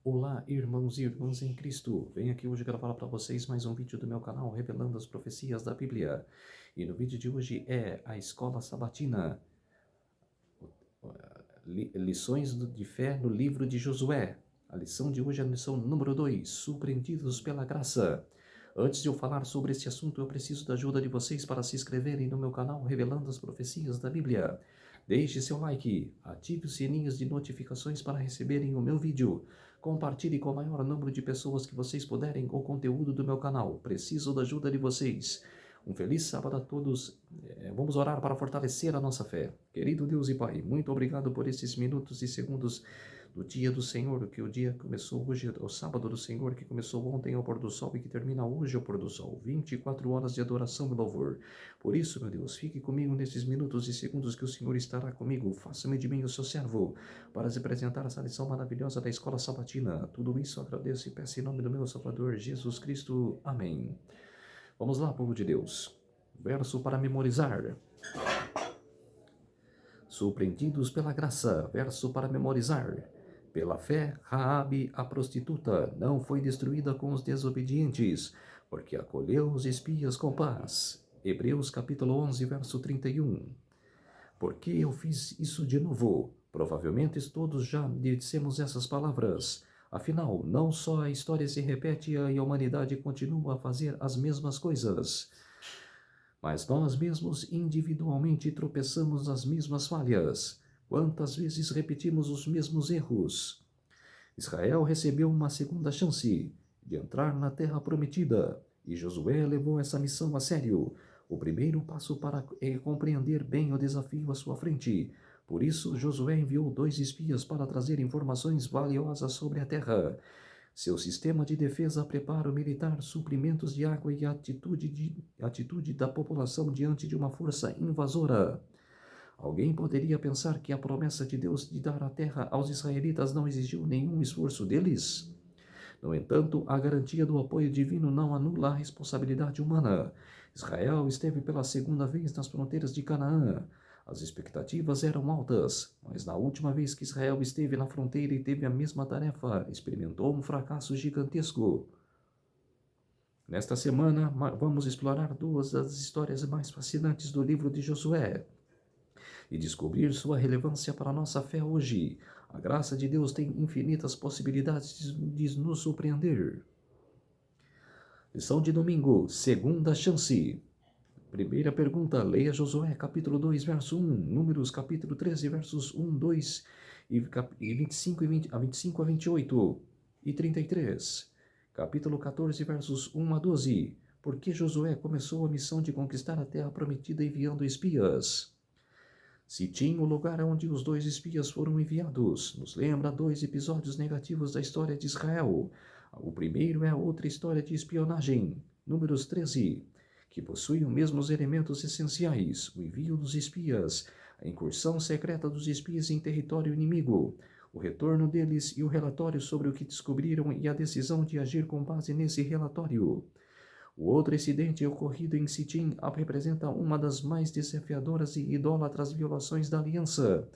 Olá, irmãos e irmãs em Cristo. Venho aqui hoje gravar para vocês mais um vídeo do meu canal revelando as profecias da Bíblia. E no vídeo de hoje é a Escola Sabatina, lições de fé no livro de Josué. A lição de hoje é a lição número 2, surpreendidos pela graça. Antes de eu falar sobre esse assunto, eu preciso da ajuda de vocês para se inscreverem no meu canal revelando as profecias da Bíblia. Deixe seu like, ative os sininhos de notificações para receberem o meu vídeo. Compartilhe com o maior número de pessoas que vocês puderem o conteúdo do meu canal. Preciso da ajuda de vocês. Um feliz sábado a todos. Vamos orar para fortalecer a nossa fé. Querido Deus e Pai, muito obrigado por esses minutos e segundos do dia do Senhor, que o dia começou hoje, o sábado do Senhor, que começou ontem ao pôr do sol e que termina hoje ao pôr do sol. 24 horas de adoração e louvor. Por isso, meu Deus, fique comigo nesses minutos e segundos que o Senhor estará comigo. Faça-me de mim o seu servo, para se apresentar essa lição maravilhosa da Escola Sabatina. Tudo isso eu agradeço e peço em nome do meu Salvador, Jesus Cristo. Amém. Vamos lá, povo de Deus. Verso para memorizar. Surpreendidos pela graça. Verso para memorizar. Pela fé, Raabe, a prostituta, não foi destruída com os desobedientes, porque acolheu os espias com paz. Hebreus capítulo 11, verso 31. Por que eu fiz isso de novo? Provavelmente todos já dissemos essas palavras. Afinal, não só a história se repete e a humanidade continua a fazer as mesmas coisas, mas nós mesmos individualmente tropeçamos nas mesmas falhas. Quantas vezes repetimos os mesmos erros? Israel recebeu uma segunda chance de entrar na terra prometida, e Josué levou essa missão a sério. O primeiro passo para compreender bem o desafio à sua frente. Por isso, Josué enviou 2 espias para trazer informações valiosas sobre a terra. Seu sistema de defesa, preparo militar, suprimentos de água e atitude da população diante de uma força invasora. Alguém poderia pensar que a promessa de Deus de dar a terra aos israelitas não exigiu nenhum esforço deles? No entanto, a garantia do apoio divino não anula a responsabilidade humana. Israel esteve pela segunda vez nas fronteiras de Canaã. As expectativas eram altas, mas na última vez que Israel esteve na fronteira e teve a mesma tarefa, experimentou um fracasso gigantesco. Nesta semana, vamos explorar 2 das histórias mais fascinantes do livro de Josué e descobrir sua relevância para a nossa fé hoje. A graça de Deus tem infinitas possibilidades de nos surpreender. Lição de domingo, segunda chance. Primeira pergunta, leia Josué capítulo 2, verso 1, Números capítulo 13, versos 1, 2 e 25 a 28 e 33. Capítulo 14, versos 1 a 12. Por que Josué começou a missão de conquistar a terra prometida enviando espias? Sitim, o lugar onde os 2 espias foram enviados, nos lembra 2 episódios negativos da história de Israel. O primeiro é outra história de espionagem, Números 13, que possui os mesmos elementos essenciais: o envio dos espias, a incursão secreta dos espias em território inimigo, o retorno deles e o relatório sobre o que descobriram e a decisão de agir com base nesse relatório. O outro incidente ocorrido em Sitim representa uma das mais desafiadoras e idólatras violações da aliança.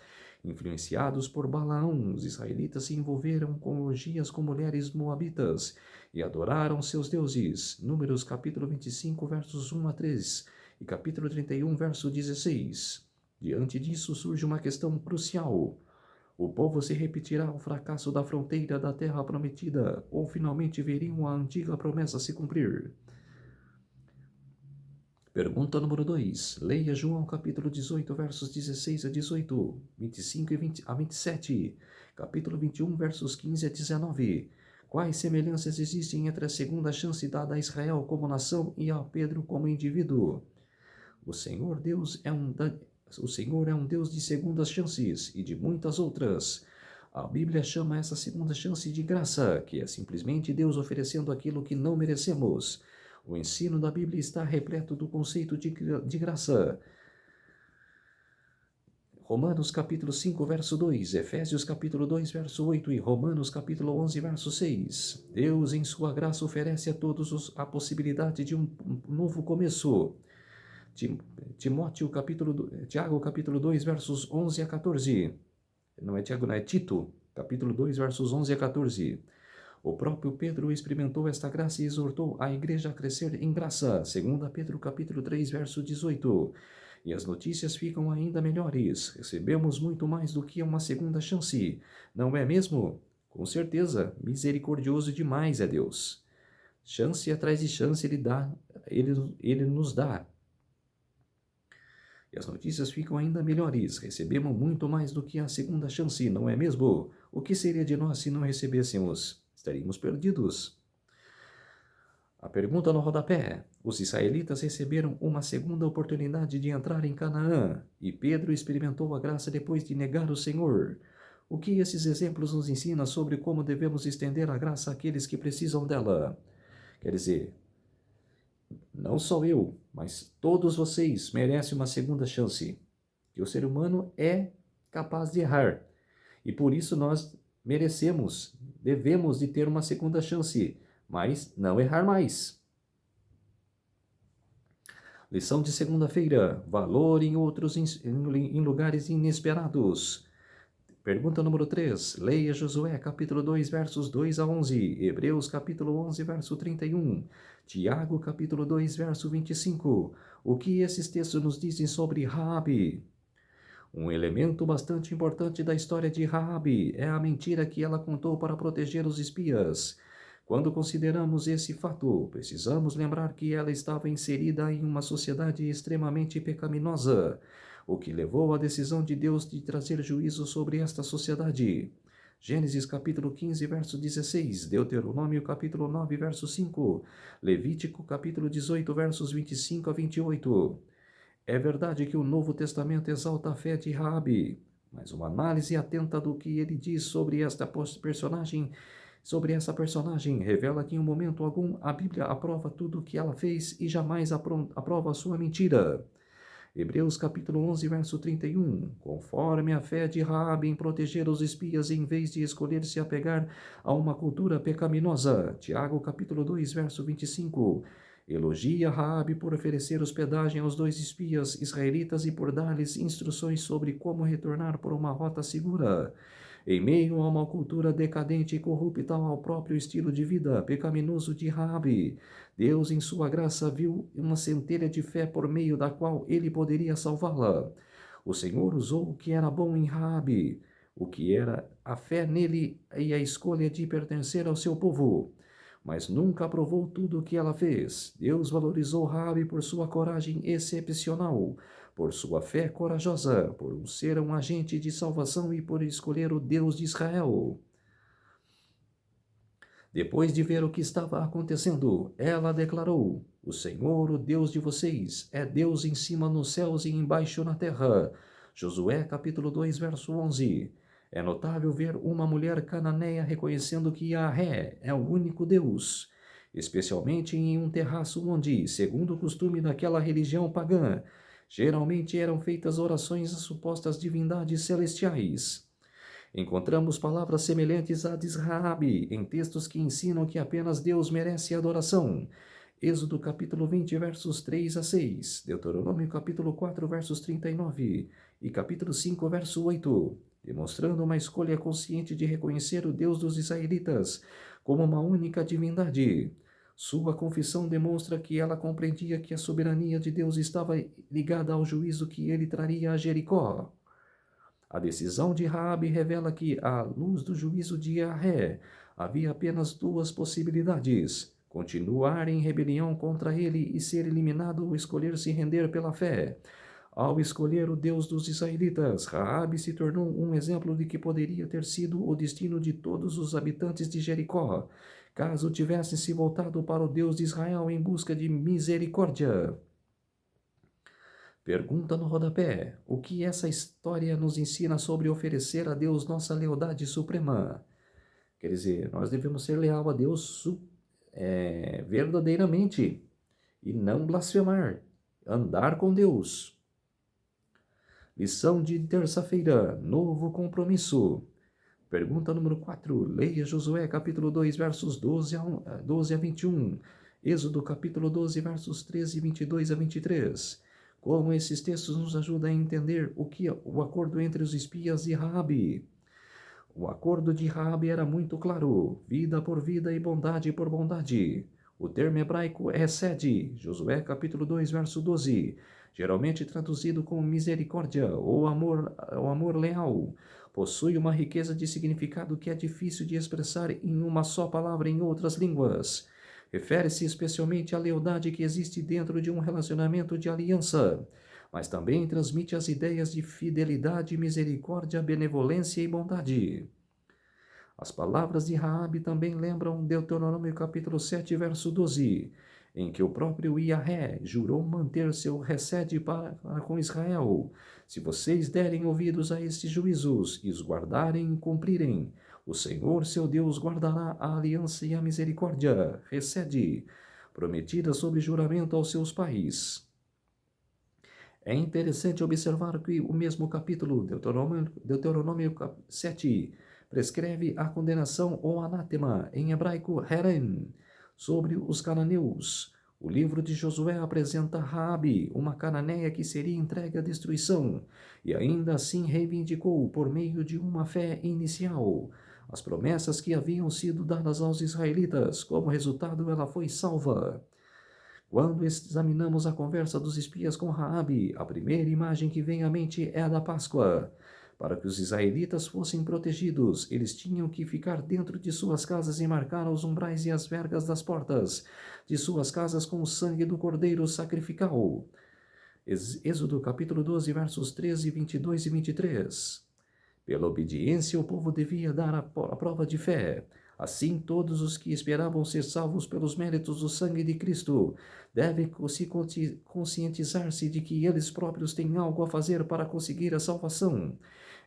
Influenciados por Balaão, os israelitas se envolveram com orgias com mulheres moabitas e adoraram seus deuses. Números capítulo 25, versos 1 a 3 e capítulo 31, verso 16. Diante disso surge uma questão crucial. O povo se repetirá o fracasso da fronteira da terra prometida, ou finalmente veriam a antiga promessa se cumprir? Pergunta número 2. Leia João capítulo 18, versos 16 a 18, 25 a 27, capítulo 21, versos 15 a 19. Quais semelhanças existem entre a segunda chance dada a Israel como nação e a Pedro como indivíduo? O Senhor é um Deus de segundas chances e de muitas outras. A Bíblia chama essa segunda chance de graça, que é simplesmente Deus oferecendo aquilo que não merecemos. O ensino da Bíblia está repleto do conceito de graça. Romanos capítulo 5, verso 2, Efésios capítulo 2, verso 8 e Romanos capítulo 11, verso 6. Deus, em sua graça, oferece a todos a possibilidade de um novo começo. Tiago capítulo 2, versos 11 a 14. Não é Tiago, não é Tito, capítulo 2, versos 11 a 14. O próprio Pedro experimentou esta graça e exortou a igreja a crescer em graça, 2 Pedro capítulo 3, verso 18. E as notícias ficam ainda melhores. Recebemos muito mais do que uma segunda chance, não é mesmo? Com certeza, misericordioso demais é Deus. Chance atrás de chance ele nos dá. E as notícias ficam ainda melhores. Recebemos muito mais do que a segunda chance, não é mesmo? O que seria de nós se não recebêssemos? Estaríamos perdidos. A pergunta no rodapé. Os israelitas receberam uma segunda oportunidade de entrar em Canaã, e Pedro experimentou a graça depois de negar o Senhor. O que esses exemplos nos ensinam sobre como devemos estender a graça àqueles que precisam dela? Quer dizer, não só eu, mas todos vocês merecem uma segunda chance. Que o ser humano é capaz de errar. E por isso nós devemos de ter uma segunda chance, mas não errar mais. Lição de segunda-feira, valor em lugares inesperados. Pergunta número 3, leia Josué capítulo 2, versos 2 a 11, Hebreus capítulo 11, verso 31, Tiago capítulo 2, verso 25. O que esses textos nos dizem sobre Raabe? Um elemento bastante importante da história de Raabe é a mentira que ela contou para proteger os espias. Quando consideramos esse fato, precisamos lembrar que ela estava inserida em uma sociedade extremamente pecaminosa, o que levou à decisão de Deus de trazer juízo sobre esta sociedade. Gênesis capítulo 15, verso 16, Deuteronômio capítulo 9, verso 5, Levítico capítulo 18, versos 25 a 28. É verdade que o Novo Testamento exalta a fé de Raabe, mas uma análise atenta do que ele diz sobre essa personagem revela que em um momento algum a Bíblia aprova tudo o que ela fez e jamais aprova a sua mentira. Hebreus capítulo 11, verso 31. Conforme a fé de Raabe em proteger os espias em vez de escolher se apegar a uma cultura pecaminosa. Tiago capítulo 2, verso 25. Elogia Raabe por oferecer hospedagem aos dois espias israelitas e por dar-lhes instruções sobre como retornar por uma rota segura. Em meio a uma cultura decadente e corrupta ao próprio estilo de vida pecaminoso de Raabe, Deus, em sua graça, viu uma centelha de fé por meio da qual ele poderia salvá-la. O Senhor usou o que era bom em Raabe, o que era a fé nele e a escolha de pertencer ao seu povo, mas nunca aprovou tudo o que ela fez. Deus valorizou Raabe por sua coragem excepcional, por sua fé corajosa, por ser um agente de salvação e por escolher o Deus de Israel. Depois de ver o que estava acontecendo, ela declarou: O Senhor, o Deus de vocês, é Deus em cima nos céus e embaixo na terra. Josué capítulo 2, verso 11. É notável ver uma mulher cananeia reconhecendo que Yahvé é o único Deus, especialmente em um terraço onde, segundo o costume daquela religião pagã, geralmente eram feitas orações às supostas divindades celestiais. Encontramos palavras semelhantes à de Raabe em textos que ensinam que apenas Deus merece adoração. Êxodo capítulo 20, versos 3 a 6, Deuteronômio capítulo 4, versos 39 e capítulo 5, verso 8, demonstrando uma escolha consciente de reconhecer o Deus dos israelitas como uma única divindade. Sua confissão demonstra que ela compreendia que a soberania de Deus estava ligada ao juízo que ele traria a Jericó. A decisão de Raabe revela que, à luz do juízo de Yahvé, havia apenas duas possibilidades: continuar em rebelião contra ele e ser eliminado ou escolher se render pela fé. Ao escolher o Deus dos israelitas, Raabe se tornou um exemplo de que poderia ter sido o destino de todos os habitantes de Jericó, caso tivessem se voltado para o Deus de Israel em busca de misericórdia. Pergunta no rodapé: o que essa história nos ensina sobre oferecer a Deus nossa lealdade suprema? Quer dizer, nós devemos ser leal a Deus verdadeiramente e não blasfemar, andar com Deus. Lição de terça-feira, novo compromisso. Pergunta número 4, leia Josué capítulo 2, versos 12 a 21, Êxodo capítulo 12, versos 13 e 22 a 23. Como esses textos nos ajudam a entender o acordo entre os espias e Raabe. O acordo de Raabe era muito claro: vida por vida e bondade por bondade. O termo hebraico é sede, Josué capítulo 2, verso 12, geralmente traduzido como misericórdia ou amor leal. Possui uma riqueza de significado que é difícil de expressar em uma só palavra em outras línguas. Refere-se especialmente à lealdade que existe dentro de um relacionamento de aliança, mas também transmite as ideias de fidelidade, misericórdia, benevolência e bondade. As palavras de Raabe também lembram Deuteronômio capítulo 7, verso 12, em que o próprio Yahvé jurou manter seu resede para com Israel. Se vocês derem ouvidos a estes juízos e os guardarem e cumprirem, o Senhor seu Deus guardará a aliança e a misericórdia, resede, prometida sob juramento aos seus pais. É interessante observar que o mesmo capítulo, Deuteronômio 7, prescreve a condenação ou anátema, em hebraico herem, sobre os cananeus. O livro de Josué apresenta Raabe, uma cananeia que seria entregue à destruição, e ainda assim reivindicou, por meio de uma fé inicial, as promessas que haviam sido dadas aos israelitas. Como resultado, ela foi salva. Quando examinamos a conversa dos espias com Raabe, a primeira imagem que vem à mente é a da Páscoa. Para que os israelitas fossem protegidos, eles tinham que ficar dentro de suas casas e marcar os umbrais e as vergas das portas de suas casas com o sangue do cordeiro sacrificial. Êxodo capítulo 12, versos 13, 22 e 23. Pela obediência, o povo devia dar a prova de fé. Assim, todos os que esperavam ser salvos pelos méritos do sangue de Cristo devem se conscientizar-se de que eles próprios têm algo a fazer para conseguir a salvação.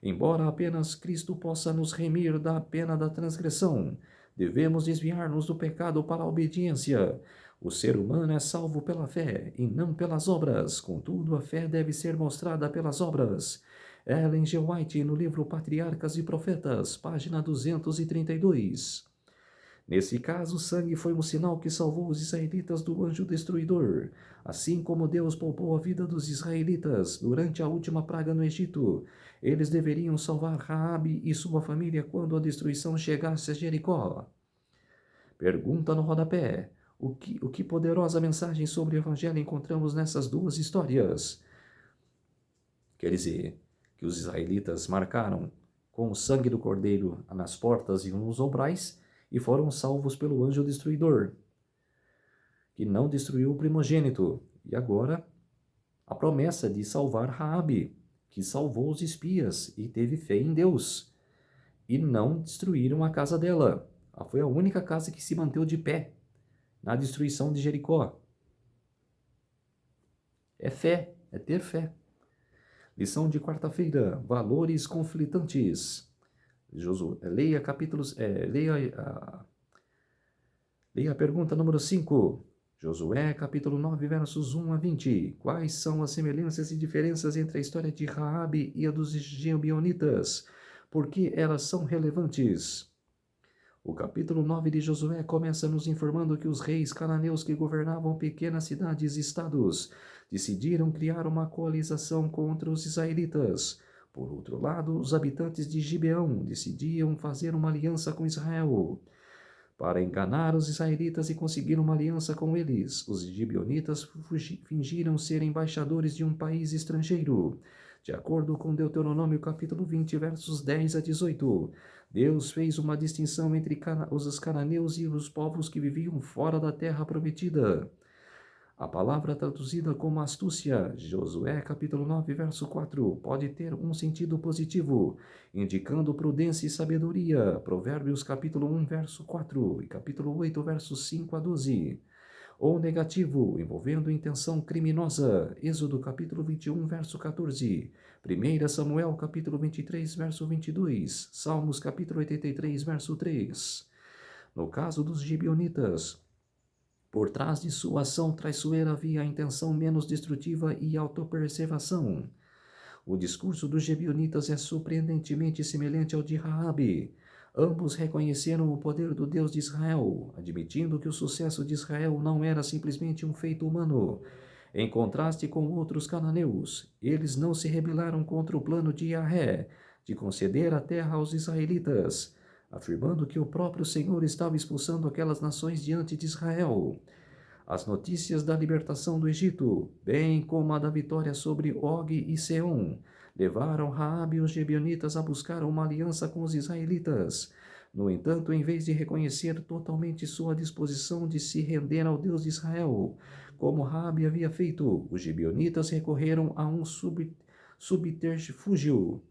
Embora apenas Cristo possa nos remir da pena da transgressão, devemos desviar-nos do pecado para a obediência. O ser humano é salvo pela fé e não pelas obras. Contudo, a fé deve ser mostrada pelas obras. Ellen G. White, no livro Patriarcas e Profetas, página 232. Nesse caso, o sangue foi um sinal que salvou os israelitas do anjo destruidor. Assim como Deus poupou a vida dos israelitas durante a última praga no Egito, eles deveriam salvar Raabe e sua família quando a destruição chegasse a Jericó. Pergunta no rodapé: o que poderosa mensagem sobre o Evangelho encontramos nessas duas histórias? Quer dizer, que os israelitas marcaram com o sangue do cordeiro nas portas e nos umbrais e foram salvos pelo anjo destruidor, que não destruiu o primogênito. E agora, a promessa de salvar Raabe, que salvou os espias e teve fé em Deus, e não destruíram a casa dela. Foi a única casa que se manteve de pé na destruição de Jericó. É fé, é ter fé. Lição de quarta-feira: valores conflitantes. Leia capítulos. Leia a pergunta número 5. Josué, capítulo 9, versos 1 a 20. Quais são as semelhanças e diferenças entre a história de Raabe e a dos gibeonitas? Por que elas são relevantes? O capítulo 9 de Josué começa nos informando que os reis cananeus que governavam pequenas cidades e estados decidiram criar uma coalização contra os israelitas. Por outro lado, os habitantes de Gibeão decidiam fazer uma aliança com Israel. Para enganar os israelitas e conseguir uma aliança com eles, os gibeonitas fingiram ser embaixadores de um país estrangeiro. De acordo com Deuteronômio capítulo 20, versos 10 a 18, Deus fez uma distinção entre os cananeus e os povos que viviam fora da terra prometida. A palavra traduzida como astúcia, Josué capítulo 9, verso 4, pode ter um sentido positivo, indicando prudência e sabedoria, Provérbios capítulo 1, verso 4 e capítulo 8, versos 5 a 12. Ou negativo, envolvendo intenção criminosa, Êxodo capítulo 21, verso 14, 1 Samuel capítulo 23, verso 22, Salmos capítulo 83, verso 3. No caso dos gibeonitas, por trás de sua ação traiçoeira havia a intenção menos destrutiva e autopreservação. O discurso dos gibeonitas é surpreendentemente semelhante ao de Raabe. Ambos reconheceram o poder do Deus de Israel, admitindo que o sucesso de Israel não era simplesmente um feito humano. Em contraste com outros cananeus, eles não se rebelaram contra o plano de Yahvé, de conceder a terra aos israelitas, afirmando que o próprio Senhor estava expulsando aquelas nações diante de Israel. As notícias da libertação do Egito, bem como a da vitória sobre Og e Seom, levaram Raabe e os gibeonitas a buscar uma aliança com os israelitas. No entanto, em vez de reconhecer totalmente sua disposição de se render ao Deus de Israel, como Raabe havia feito, os gibeonitas recorreram a um subterfúgio.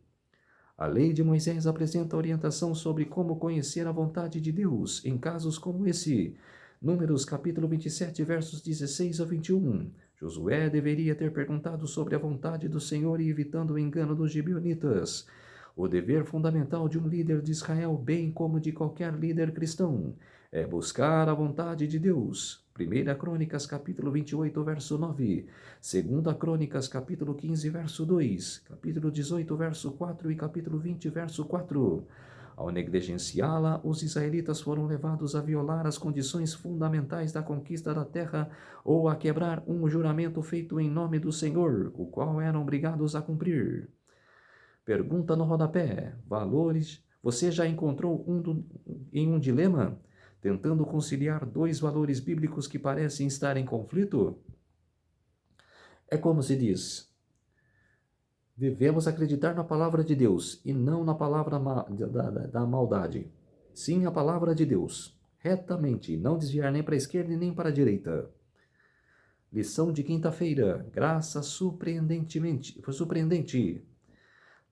A lei de Moisés apresenta orientação sobre como conhecer a vontade de Deus em casos como esse. Números capítulo 27, versos 16 a 21. Josué deveria ter perguntado sobre a vontade do Senhor e evitando o engano dos gibeonitas. O dever fundamental de um líder de Israel, bem como de qualquer líder cristão, é buscar a vontade de Deus. 1 Crônicas, capítulo 28, verso 9. 2 Crônicas, capítulo 15, verso 2. Capítulo 18, verso 4 e capítulo 20, verso 4. Ao negligenciá-la, os israelitas foram levados a violar as condições fundamentais da conquista da terra ou a quebrar um juramento feito em nome do Senhor, o qual eram obrigados a cumprir. Pergunta no rodapé: valores. Você já encontrou em um dilema? Tentando conciliar dois valores bíblicos que parecem estar em conflito? É como se diz: devemos acreditar na palavra de Deus e não na palavra da maldade. Sim, a palavra de Deus, retamente, não desviar nem para a esquerda nem para a direita. Lição de quinta-feira: graça surpreendente.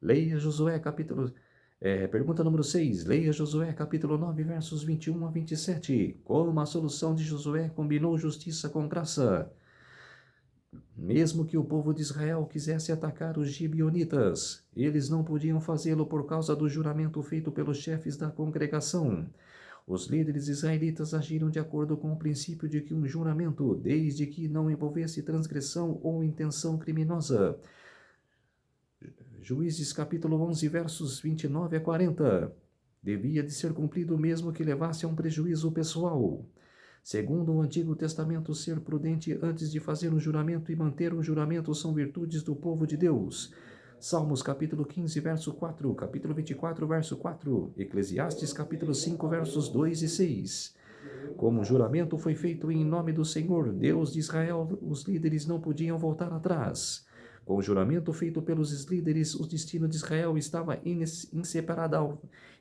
Leia Josué capítulo... pergunta número 6. Leia Josué capítulo 9, versos 21 a 27. Como a solução de Josué combinou justiça com graça. Mesmo que o povo de Israel quisesse atacar os gibeonitas, eles não podiam fazê-lo por causa do juramento feito pelos chefes da congregação. Os líderes israelitas agiram de acordo com o princípio de que um juramento, desde que não envolvesse transgressão ou intenção criminosa. Juízes capítulo 11, versos 29 a 40. Devia de ser cumprido mesmo que levasse a um prejuízo pessoal. Segundo o Antigo Testamento, ser prudente antes de fazer um juramento e manter um juramento são virtudes do povo de Deus. Salmos capítulo 15, verso 4, capítulo 24, verso 4, Eclesiastes capítulo 5, versos 2 e 6. Como o juramento foi feito em nome do Senhor, Deus de Israel, os líderes não podiam voltar atrás. Com o juramento feito pelos líderes, o destino de Israel estava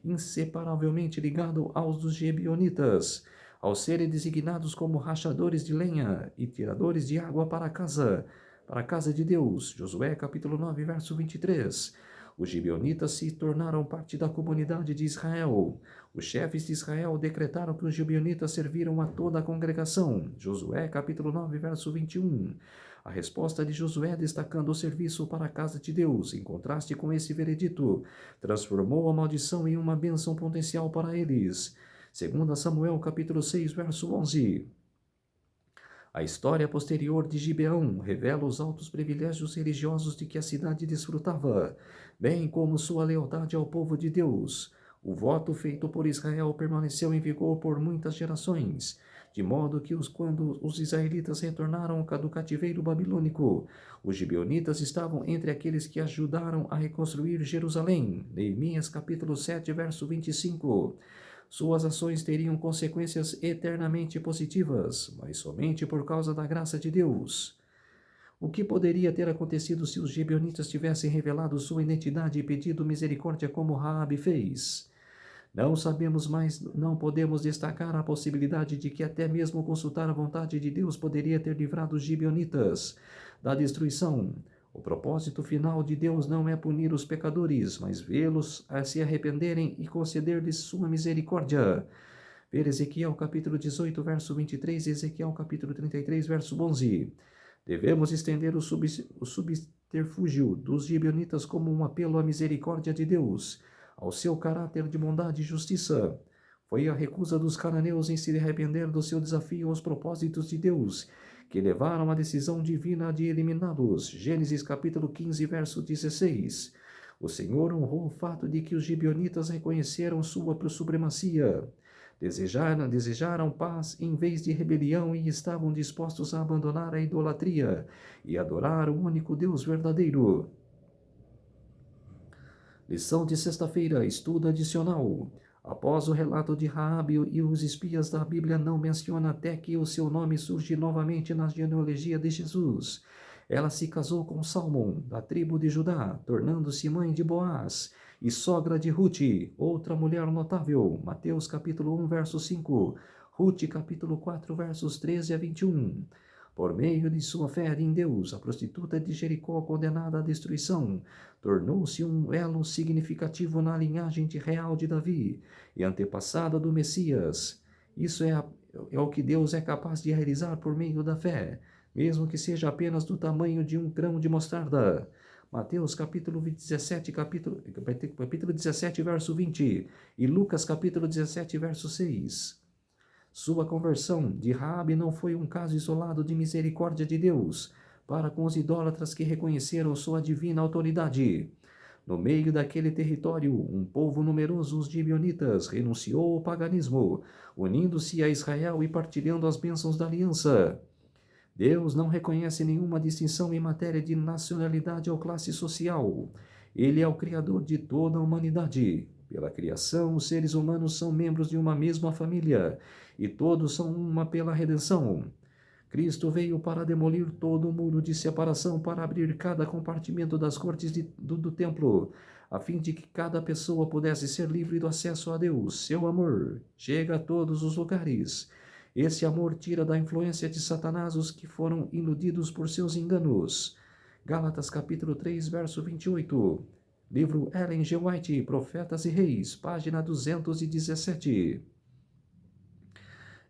inseparavelmente ligado aos dos gibeonitas, ao serem designados como rachadores de lenha e tiradores de água para a casa de Deus. Josué capítulo 9, verso 23. Os gibeonitas se tornaram parte da comunidade de Israel. Os chefes de Israel decretaram que os gibeonitas serviram a toda a congregação. Josué capítulo 9, verso 21. A resposta de Josué, destacando o serviço para a casa de Deus, em contraste com esse veredito, transformou a maldição em uma bênção potencial para eles. 2 Samuel capítulo 6, verso 11. A história posterior de Gibeão revela os altos privilégios religiosos de que a cidade desfrutava, bem como sua lealdade ao povo de Deus. O voto feito por Israel permaneceu em vigor por muitas gerações, de modo que quando os israelitas retornaram do cativeiro babilônico, os gibeonitas estavam entre aqueles que ajudaram a reconstruir Jerusalém. Neemias capítulo 7, verso 25. Suas ações teriam consequências eternamente positivas, mas somente por causa da graça de Deus. O que poderia ter acontecido se os gibeonitas tivessem revelado sua identidade e pedido misericórdia como Raabe fez? Não sabemos, mas não podemos destacar a possibilidade de que até mesmo consultar a vontade de Deus poderia ter livrado os gibeonitas da destruição. O propósito final de Deus não é punir os pecadores, mas vê-los a se arrependerem e conceder-lhes sua misericórdia. Ver Ezequiel capítulo 18, verso 23 e Ezequiel capítulo 33, verso 11. Devemos estender o subterfúgio dos gibeonitas como um apelo à misericórdia de Deus, ao seu caráter de bondade e justiça. Foi a recusa dos cananeus em se arrepender do seu desafio aos propósitos de Deus que levaram à decisão divina de eliminá-los. Gênesis capítulo 15, verso 16. O Senhor honrou o fato de que os gibeonitas reconheceram sua supremacia. Desejaram paz em vez de rebelião e estavam dispostos a abandonar a idolatria e adorar o único Deus verdadeiro. Lição de sexta-feira, estudo adicional. Após o relato de Raabe e os espias da Bíblia não menciona até que o seu nome surge novamente na genealogia de Jesus. Ela se casou com Salmão, da tribo de Judá, tornando-se mãe de Boaz, e sogra de Rute, outra mulher notável. Mateus capítulo 1, verso 5. Rute capítulo 4, versos 13 a 21. Por meio de sua fé em Deus, a prostituta de Jericó, condenada à destruição, tornou-se um elo significativo na linhagem real de Davi e antepassada do Messias. Isso é o que Deus é capaz de realizar por meio da fé, mesmo que seja apenas do tamanho de um grão de mostarda. Mateus capítulo 17, capítulo 17, verso 20, e Lucas capítulo 17, verso 6. Sua conversão de Raabe não foi um caso isolado de misericórdia de Deus para com os idólatras que reconheceram sua divina autoridade. No meio daquele território, um povo numeroso, os gibeonitas, renunciou ao paganismo, unindo-se a Israel e partilhando as bênçãos da aliança. Deus não reconhece nenhuma distinção em matéria de nacionalidade ou classe social. Ele é o Criador de toda a humanidade. Pela criação, os seres humanos são membros de uma mesma família, e todos são uma pela redenção. Cristo veio para demolir todo o muro de separação, para abrir cada compartimento das cortes do templo, a fim de que cada pessoa pudesse ser livre do acesso a Deus. Seu amor chega a todos os lugares. Esse amor tira da influência de Satanás os que foram iludidos por seus enganos. Gálatas capítulo 3, verso 28. Livro Ellen G. White, Profetas e Reis, página 217.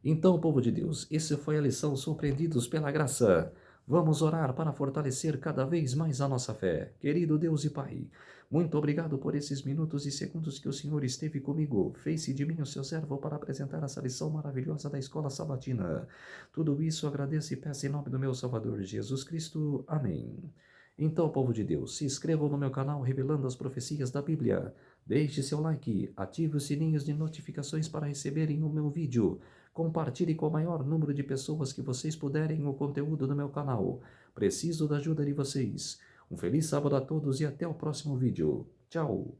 Então, povo de Deus, essa foi a lição Surpreendidos pela Graça. Vamos orar para fortalecer cada vez mais a nossa fé. Querido Deus e Pai, muito obrigado por esses minutos e segundos que o Senhor esteve comigo. Fez-se de mim o seu servo para apresentar essa lição maravilhosa da Escola Sabatina. Tudo isso agradeço e peço em nome do meu Salvador Jesus Cristo. Amém. Então, povo de Deus, se inscrevam no meu canal Revelando as Profecias da Bíblia. Deixe seu like, ative os sininhos de notificações para receberem o meu vídeo. Compartilhe com o maior número de pessoas que vocês puderem o conteúdo do meu canal. Preciso da ajuda de vocês. Um feliz sábado a todos e até o próximo vídeo. Tchau!